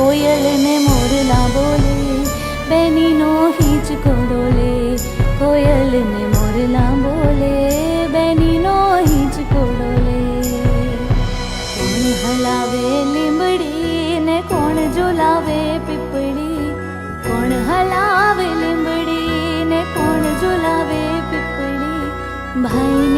कोयल ने मोरला बोले, बेनीनो हिंचको डोले। कोयल ने मोरला बोले, बेनीनो हिंचको डोले। कोण हलावे લીંબડી ને કોણ ઝુલાવે પીપળી, કોણ હલાવે લીંબડી ને કોણ ઝુલાવે પીપળી। ભાઈ